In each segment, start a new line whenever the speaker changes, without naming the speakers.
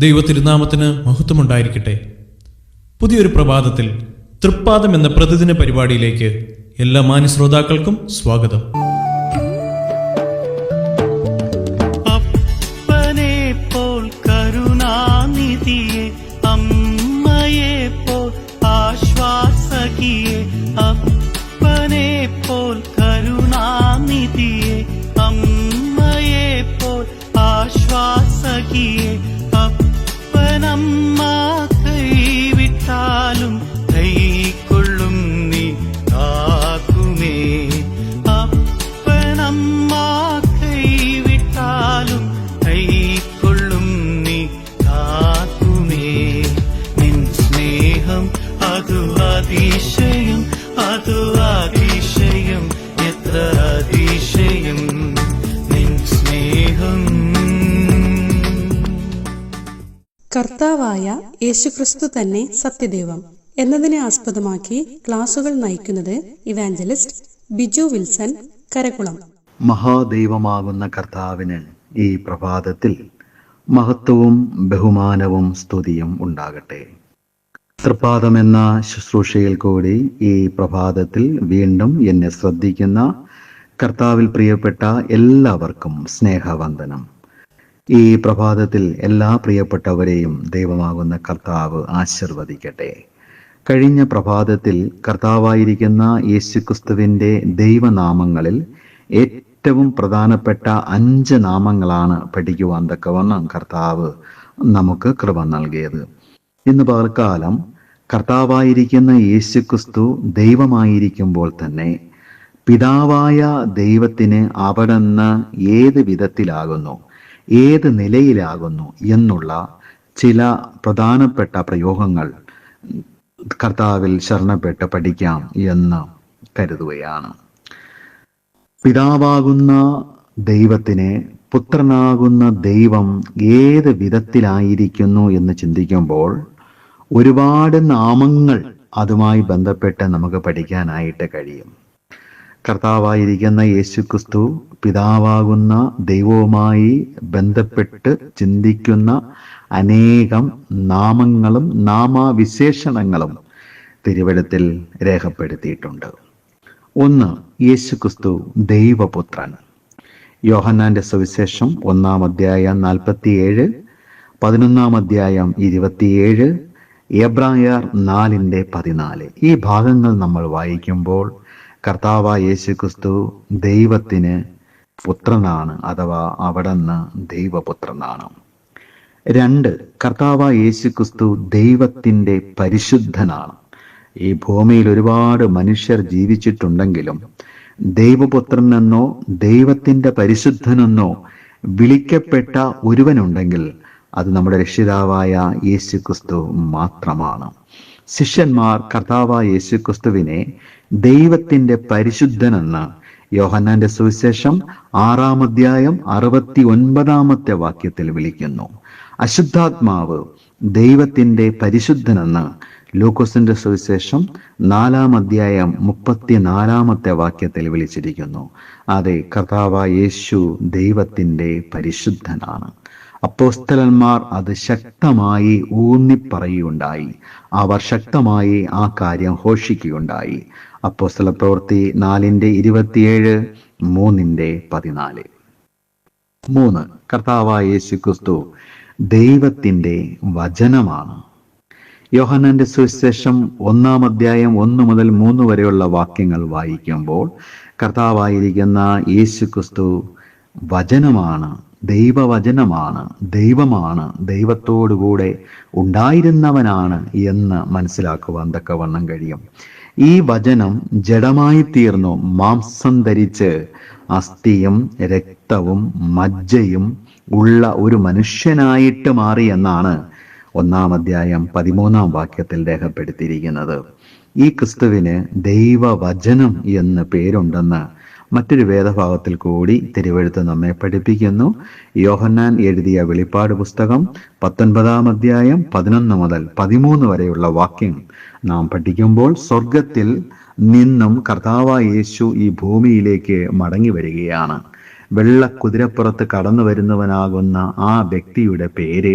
ദൈവത്തിരുനാമത്തിന് മഹത്വമുണ്ടായിരിക്കട്ടെ. പുതിയൊരു പ്രഭാതത്തിൽ തൃപ്പാദം എന്ന പ്രതിദിന പരിപാടിയിലേക്ക് എല്ലാ മാന്യ ശ്രോതാക്കൾക്കും സ്വാഗതം.
അപ്പനെ പോൽ കരുണാനിധിയെ, അമ്മയെ പോൽ ആശ്വാസകിയെ, അപ്പനെ പോൽ കരുണാനിധിയെ, അമ്മയെ പോൽ ആശ്വാസകിയെ, അപ്പനമ്മ കൈവിട്ടാലും കൈക്കൊള്ളും നീ കാക്കുമേ, അപ്പനമ്മ കൈവിട്ടാലും കൈക്കൊള്ളും നീ കാക്കുമേ. നിൻ സ്നേഹം അതു അതിശയം, അതു അതിശയം, എത്ര അതിശയം നിൻ സ്നേഹം.
കർത്താവായ യേശുക്രിസ്തു തന്നെ സത്യദൈവം എന്നതിനെ ആസ്പദമാക്കി ക്ലാസുകൾ നയിക്കുന്നത് ഇവാഞ്ചലിസ്റ്റ് ബിജു വിൽസൺ, കരക്കുളം.
മഹാദൈവമാകുന്ന കർത്താവിന് ഈ പ്രഭാതത്തിൽ മഹത്വവും ബഹുമാനവും സ്തുതിയും ഉണ്ടാകട്ടെ. തൃപ്പാദം എന്ന ശുശ്രൂഷയിൽ കൂടി ഈ പ്രഭാതത്തിൽ വീണ്ടും എന്നെ ശ്രദ്ധിക്കുന്ന കർത്താവിൽ പ്രിയപ്പെട്ട എല്ലാവർക്കും സ്നേഹവന്ദനം. ഈ പ്രഭാതത്തിൽ എല്ലാ പ്രിയപ്പെട്ടവരെയും ദൈവമാകുന്ന കർത്താവ് ആശീർവദിക്കട്ടെ. കഴിഞ്ഞ പ്രഭാതത്തിൽ കർത്താവായിരിക്കുന്ന യേശുക്രിസ്തുവിൻ്റെ ദൈവനാമങ്ങളിൽ ഏറ്റവും പ്രധാനപ്പെട്ട 5 നാമങ്ങളാണ് പഠിക്കുവാൻ തക്കവണ്ണം കർത്താവ് നമുക്ക് കൃപ നൽകിയത്. ഇന്ന് പകൽക്കാലം കർത്താവായിരിക്കുന്ന യേശുക്രിസ്തു ദൈവമായിരിക്കുമ്പോൾ തന്നെ പിതാവായ ദൈവത്തിന് അവിടുന്ന് ഏത് വിധത്തിലാകുന്നു, ഏത് നിലയിലാകുന്നു എന്നുള്ള ചില പ്രധാനപ്പെട്ട പ്രയോഗങ്ങൾ കർത്താവിൽ ശരണപ്പെട്ട് പഠിക്കാം എന്ന് കരുതുകയാണ്. പിതാവാകുന്ന ദൈവത്തിന് പുത്രനാകുന്ന ദൈവം ഏത് വിധത്തിലായിരിക്കുന്നു എന്ന് ചിന്തിക്കുമ്പോൾ ഒരുപാട് നാമങ്ങൾ അതുമായി ബന്ധപ്പെട്ട് നമുക്ക് പഠിക്കാനായിട്ട് കഴിയും. കർത്താവായിരിക്കുന്ന യേശുക്രിസ്തു പിതാവാകുന്ന ദൈവവുമായി ബന്ധപ്പെട്ട് ചിന്തിക്കുന്ന അനേകം നാമങ്ങളും നാമവിശേഷണങ്ങളും തിരുവെഴുത്തിൽ രേഖപ്പെടുത്തിയിട്ടുണ്ട്. ഒന്ന്, യേശുക്രിസ്തു ദൈവപുത്രൻ. യോഹന്നാന്റെ സുവിശേഷം 1-ാം അധ്യായം 47, 11-ാം അധ്യായം 27, എബ്രായർ 4:14. ഈ ഭാഗങ്ങൾ നമ്മൾ വായിക്കുമ്പോൾ കർത്താവായ യേശുക്രിസ്തു ദൈവത്തിന് പുത്രനാണ്, അഥവാ അവിടുന്ന് ദൈവപുത്രനാണ്. 2, കർത്താവായ യേശുക്രിസ്തു ദൈവത്തിൻ്റെ പരിശുദ്ധനാണ്. ഈ ഭൂമിയിൽ ഒരുപാട് മനുഷ്യർ ജീവിച്ചിട്ടുണ്ടെങ്കിലും ദൈവപുത്രനെന്നോ ദൈവത്തിൻ്റെ പരിശുദ്ധനെന്നോ വിളിക്കപ്പെട്ട ഒരുവനുണ്ടെങ്കിൽ അത് നമ്മുടെ രക്ഷിതാവായ യേശുക്രിസ്തു മാത്രമാണ്. ശിഷ്യന്മാർ കർത്താവായ യേശുക്രിസ്തുവിനെ ദൈവത്തിൻ്റെ പരിശുദ്ധനെന്ന് യോഹന്നാന്റെ സുവിശേഷം 6-ാം അധ്യായം 69-ാമത്തെ വാക്യത്തിൽ വിളിക്കുന്നു. അശുദ്ധാത്മാവ് ദൈവത്തിൻ്റെ പരിശുദ്ധനെന്ന് ലൂക്കോസിന്റെ സുവിശേഷം 4-ാം അധ്യായം 34-ാമത്തെ വാക്യത്തിൽ വിളിച്ചിരിക്കുന്നു. അതെ, കർത്താവായ യേശു ദൈവത്തിൻ്റെ പരിശുദ്ധനാണ്. അപ്പോസ്തലന്മാർ അത് ശക്തമായി ഊന്നിപ്പറയുകയുണ്ടായി. അവർ ശക്തമായി ആ കാര്യം ഘോഷിക്കുകയുണ്ടായി. അപ്പോസ്തല പ്രവൃത്തി 4:27, 3:14. 3, കർത്താവായ യേശുക്രിസ്തു ദൈവത്തിൻ്റെ വചനമാണ്. യോഹന്നാന്റെ സുവിശേഷം 1-ാം അധ്യായം 1 മുതൽ 3 വരെയുള്ള വാക്യങ്ങൾ വായിക്കുമ്പോൾ കർത്താവായിരിക്കുന്ന യേശുക്രിസ്തു വചനമാണ്, ദൈവവചനമാണ്, ദൈവമാണ്, ദൈവത്തോടുകൂടെ ഉണ്ടായിരുന്നവനാണ് എന്ന് മനസ്സിലാക്കുവാൻ തക്കവണ്ണം കഴിയും. ഈ വചനം ജഡമായി തീർന്നു, മാംസം ധരിച്ച് അസ്ഥിയും രക്തവും മജ്ജയും ഉള്ള ഒരു മനുഷ്യനായിട്ട് മാറി എന്നാണ് 1-ാം അധ്യായം 13-ാം വാക്യത്തിൽ രേഖപ്പെടുത്തിയിരിക്കുന്നത്. ഈ ക്രിസ്തുവിന് ദൈവവചനം എന്ന് പേരുണ്ടെന്ന് മറ്റൊരു വേദഭാഗത്തിൽ കൂടി തിരുവെഴുത്ത് നമ്മെ പഠിപ്പിക്കുന്നു. യോഹന്നാൻ എഴുതിയ വെളിപ്പാട് പുസ്തകം 19-ാം അധ്യായം 11 മുതൽ 13 വരെയുള്ള വാക്യം നാം പഠിക്കുമ്പോൾ സ്വർഗത്തിൽ നിന്നും കർത്താവായ യേശു ഈ ഭൂമിയിലേക്ക് മടങ്ങി വരികയാണ്. വെള്ള കുതിരപ്പുറത്ത് കടന്നു വരുന്നവനാകുന്ന ആ വ്യക്തിയുടെ പേര്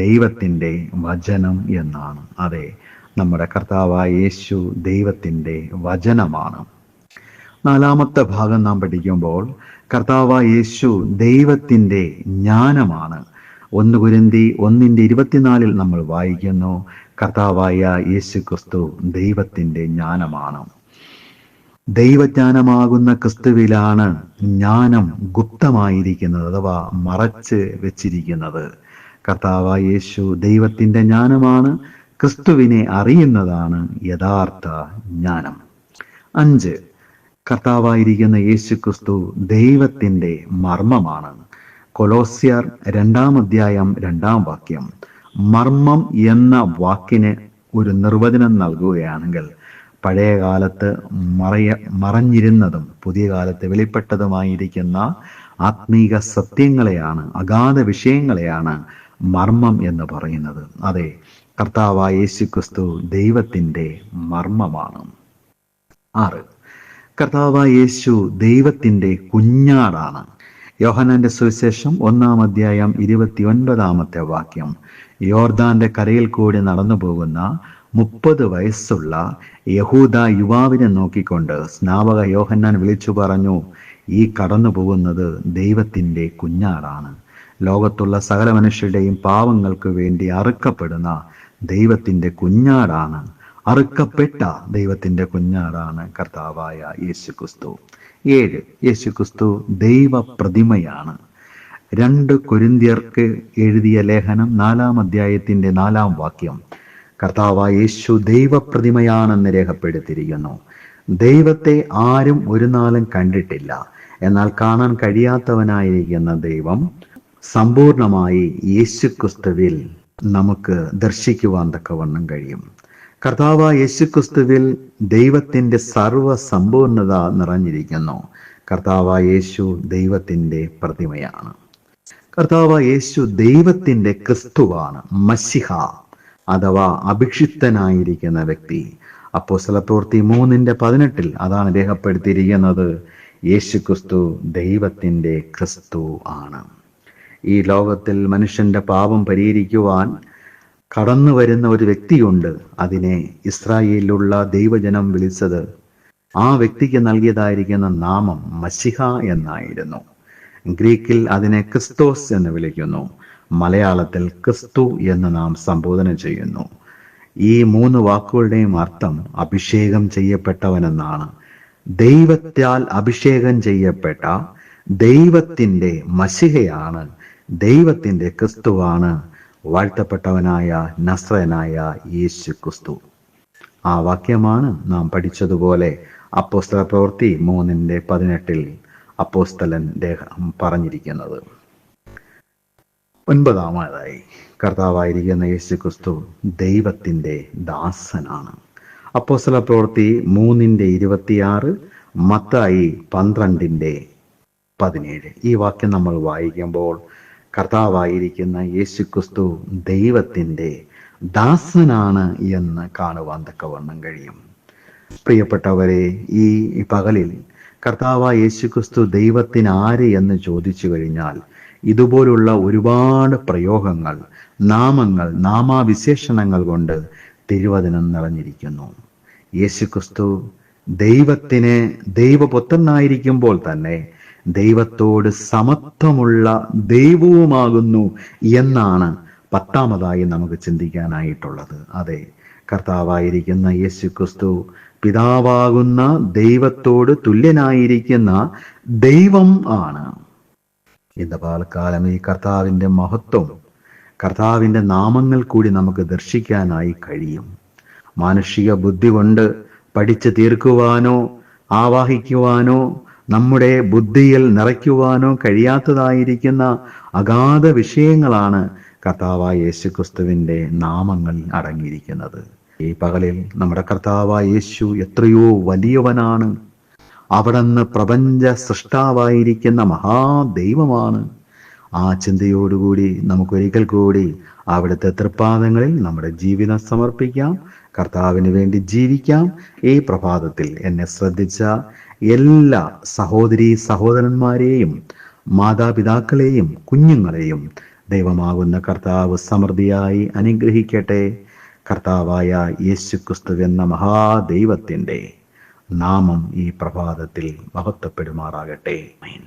ദൈവത്തിൻ്റെ വചനം എന്നാണ്. അതെ, നമ്മുടെ കർത്താവായ യേശു ദൈവത്തിൻ്റെ വചനമാണ്. നാലാമത്തെ ഭാഗം നാം പഠിക്കുമ്പോൾ കർത്താവായ യേശു ദൈവത്തിൻ്റെ ജ്ഞാനമാണ്. 1 കൊരിന്ത്യർ 1:24 നമ്മൾ വായിക്കുന്നു, കർത്താവായ യേശു ക്രിസ്തു ദൈവത്തിൻ്റെ ജ്ഞാനമാണ്. ദൈവജ്ഞാനമാകുന്ന ക്രിസ്തുവിലാണ് ജ്ഞാനം ഗുപ്തമായിരിക്കുന്നത്, അഥവാ മറച്ച് വെച്ചിരിക്കുന്നത്. കർത്താവായ യേശു ദൈവത്തിൻ്റെ ജ്ഞാനമാണ്. ക്രിസ്തുവിനെ അറിയുന്നതാണ് യഥാർത്ഥ ജ്ഞാനം. 5, കർത്താവായിരിക്കുന്ന യേശു ക്രിസ്തു ദൈവത്തിൻ്റെ മർമ്മമാണ്. കൊലോസ്യർ 2:2 മർമ്മം എന്ന വാക്കിന് ഒരു നിർവചനം നൽകുകയാണെങ്കിൽ പഴയ കാലത്ത് മറഞ്ഞിരുന്നതും പുതിയ കാലത്ത് വെളിപ്പെട്ടതുമായിരിക്കുന്ന ആത്മീക സത്യങ്ങളെയാണ്, അഗാധ വിഷയങ്ങളെയാണ് മർമ്മം എന്ന് പറയുന്നത്. അതെ, കർത്താവായ യേശു ക്രിസ്തു ദൈവത്തിൻ്റെ മർമ്മമാണ്. 6, കർത്താവായ യേശു ദൈവത്തിൻ്റെ കുഞ്ഞാടാണ്. യോഹന്നാന്റെ സുവിശേഷം 1:29 യോർദാന്റെ കരയിൽ കൂടി നടന്നു പോകുന്ന 30 വയസ്സുള്ള യഹൂദ യുവാവിനെ നോക്കിക്കൊണ്ട് സ്നാപക യോഹന്നാൻ വിളിച്ചു പറഞ്ഞു, ഈ കടന്നു പോകുന്നത് ദൈവത്തിൻ്റെ കുഞ്ഞാടാണ്. ലോകത്തുള്ള സകല മനുഷ്യരുടെയും പാവങ്ങൾക്ക് വേണ്ടി അറുക്കപ്പെടുന്ന ദൈവത്തിൻ്റെ കുഞ്ഞാടാണ്, അറുക്കപ്പെട്ട ദൈവത്തിൻ്റെ കുഞ്ഞാടാണ് കർത്താവായ യേശു ക്രിസ്തു. 7, യേശു ക്രിസ്തു ദൈവ പ്രതിമയാണ്. 2 കൊരിന്ത്യർക്ക് എഴുതിയ ലേഖനം 4:4 കർത്താവായ യേശു ദൈവപ്രതിമയാണെന്ന് രേഖപ്പെടുത്തിയിരിക്കുന്നു. ദൈവത്തെ ആരും ഒരു നാളും കണ്ടിട്ടില്ല. എന്നാൽ കാണാൻ കഴിയാത്തവനായിരിക്കുന്ന ദൈവം സമ്പൂർണമായി യേശു ക്രിസ്തുവിൽ നമുക്ക് ദർശിക്കുവാൻ തക്കവണ്ണം കഴിയും. കർത്താവായ യേശു ക്രിസ്തുവിൽ ദൈവത്തിൻ്റെ സർവ്വസമ്പൂർണത നിറഞ്ഞിരിക്കുന്നു. കർത്താവായ യേശു ദൈവത്തിൻ്റെ പ്രതിമയാണ്. കർത്താവായ യേശു ദൈവത്തിൻ്റെ ക്രിസ്തുവാണ്, മശിഹ അഥവാ അഭിഷിക്തനായിരിക്കുന്ന വ്യക്തി. അപ്പോസ്തലപ്രവൃത്തി 3:18 അതാണ് രേഖപ്പെടുത്തിയിരിക്കുന്നത്, യേശു ക്രിസ്തു ദൈവത്തിൻ്റെ ക്രിസ്തു ആണ്. ഈ ലോകത്തിൽ മനുഷ്യന്റെ പാപം പരിഹരിക്കുവാൻ കടന്നു വരുന്ന ഒരു വ്യക്തിയുണ്ട്. അതിനെ ഇസ്രായേലിലുള്ള ദൈവജനം വിളിച്ചത്, ആ വ്യക്തിക്ക് നൽകിയതായിരിക്കുന്ന നാമം മശിഹ എന്നായിരുന്നു. ഗ്രീക്കിൽ അതിനെ ക്രിസ്തോസ് എന്ന് വിളിക്കുന്നു. മലയാളത്തിൽ ക്രിസ്തു എന്ന് നാം സംബോധന ചെയ്യുന്നു. ഈ 3 വാക്കുകളുടെയും അർത്ഥം അഭിഷേകം ചെയ്യപ്പെട്ടവനെന്നാണ്. ദൈവത്താൽ അഭിഷേകം ചെയ്യപ്പെട്ട ദൈവത്തിൻ്റെ മശിഹയാണ്, ദൈവത്തിൻ്റെ ക്രിസ്തുവാണ് വാഴ്ത്തപ്പെട്ടവനായ നസ്രയനായ യേശു ക്രിസ്തു. ആ വാക്യമാണ് നാം പഠിച്ചതുപോലെ അപ്പോസ്തലപ്രവൃത്തി 3:18 അപ്പോസ്തലൻ പറഞ്ഞിരിക്കുന്നത്. 9, കർത്താവായിരിക്കുന്ന യേശു ക്രിസ്തു ദൈവത്തിൻ്റെ ദാസനാണ്. അപ്പോസ്തലപ്രവൃത്തി 3:26 മത്തായി 12:17 ഈ വാക്യം നമ്മൾ വായിക്കുമ്പോൾ കർത്താവായിരിക്കുന്ന യേശു ക്രിസ്തു ദൈവത്തിൻ്റെ ദാസനാണ് എന്ന് കാണുവാൻ തക്കവണ്ണം കഴിയും. പ്രിയപ്പെട്ടവരെ, ഈ പകലിൽ കർത്താവായ യേശു ക്രിസ്തു ദൈവത്തിന് ആര് എന്ന് ചോദിച്ചു കഴിഞ്ഞാൽ ഇതുപോലുള്ള ഒരുപാട് പ്രയോഗങ്ങൾ, നാമങ്ങൾ, നാമാവിശേഷണങ്ങൾ കൊണ്ട് തിരുവചനം നിറഞ്ഞിരിക്കുന്നു. യേശു ക്രിസ്തു ദൈവത്തിന് ദൈവപുത്രനായിരിക്കുമ്പോൾ തന്നെ ദൈവത്തോട് സമത്വമുള്ള ദൈവവുമാകുന്നു എന്നാണ് 10ാമതായി നമുക്ക് ചിന്തിക്കാനായിട്ടുള്ളത്. അതെ, കർത്താവായിരിക്കുന്ന യേശു ക്രിസ്തു പിതാവാകുന്ന ദൈവത്തോട് തുല്യനായിരിക്കുന്ന ദൈവം ആണ്. ഇന്ന് പകൽക്കാലം ഈ കർത്താവിൻ്റെ മഹത്വം, കർത്താവിൻ്റെ നാമങ്ങൾ കൂടി നമുക്ക് ദർശിക്കാനായി കഴിയും. മാനുഷിക ബുദ്ധി കൊണ്ട് പഠിച്ചു തീർക്കുവാനോ ആവാഹിക്കുവാനോ നമ്മുടെ ബുദ്ധിയിൽ നിറയ്ക്കുവാനോ കഴിയാത്തതായിരിക്കുന്ന അഗാധ വിഷയങ്ങളാണ് കർത്താവായ യേശു ക്രിസ്തുവിൻ്റെ നാമങ്ങളിൽ അടങ്ങിയിരിക്കുന്നത്. ഈ പകലിൽ നമ്മുടെ കർത്താവായ യേശു എത്രയോ വലിയവനാണ്. അവിടുന്ന് പ്രപഞ്ച സൃഷ്ടാവായിരിക്കുന്ന മഹാദൈവമാണ്. ആ ചിന്തയോടുകൂടി നമുക്കൊരിക്കൽ കൂടി അവിടുത്തെ തൃപ്പാദങ്ങളിൽ നമ്മുടെ ജീവിതം സമർപ്പിക്കാം, കർത്താവിന് വേണ്ടി ജീവിക്കാം. ഈ പ്രഭാതത്തിൽ എന്നെ ശ്രദ്ധിച്ച എല്ലാ സഹോദരീ സഹോദരന്മാരെയും മാതാപിതാക്കളെയും കുഞ്ഞുങ്ങളെയും ദൈവമാകുന്ന കർത്താവ് സമൃദ്ധിയായി അനുഗ്രഹിക്കട്ടെ. കർത്താവായ യേശുക്രിസ്തു എന്ന മഹാദൈവത്തിൻ്റെ നാമം ഈ പ്രഭാതത്തിൽ മഹത്വപ്പെടുമാറാകട്ടെ. ആമേൻ.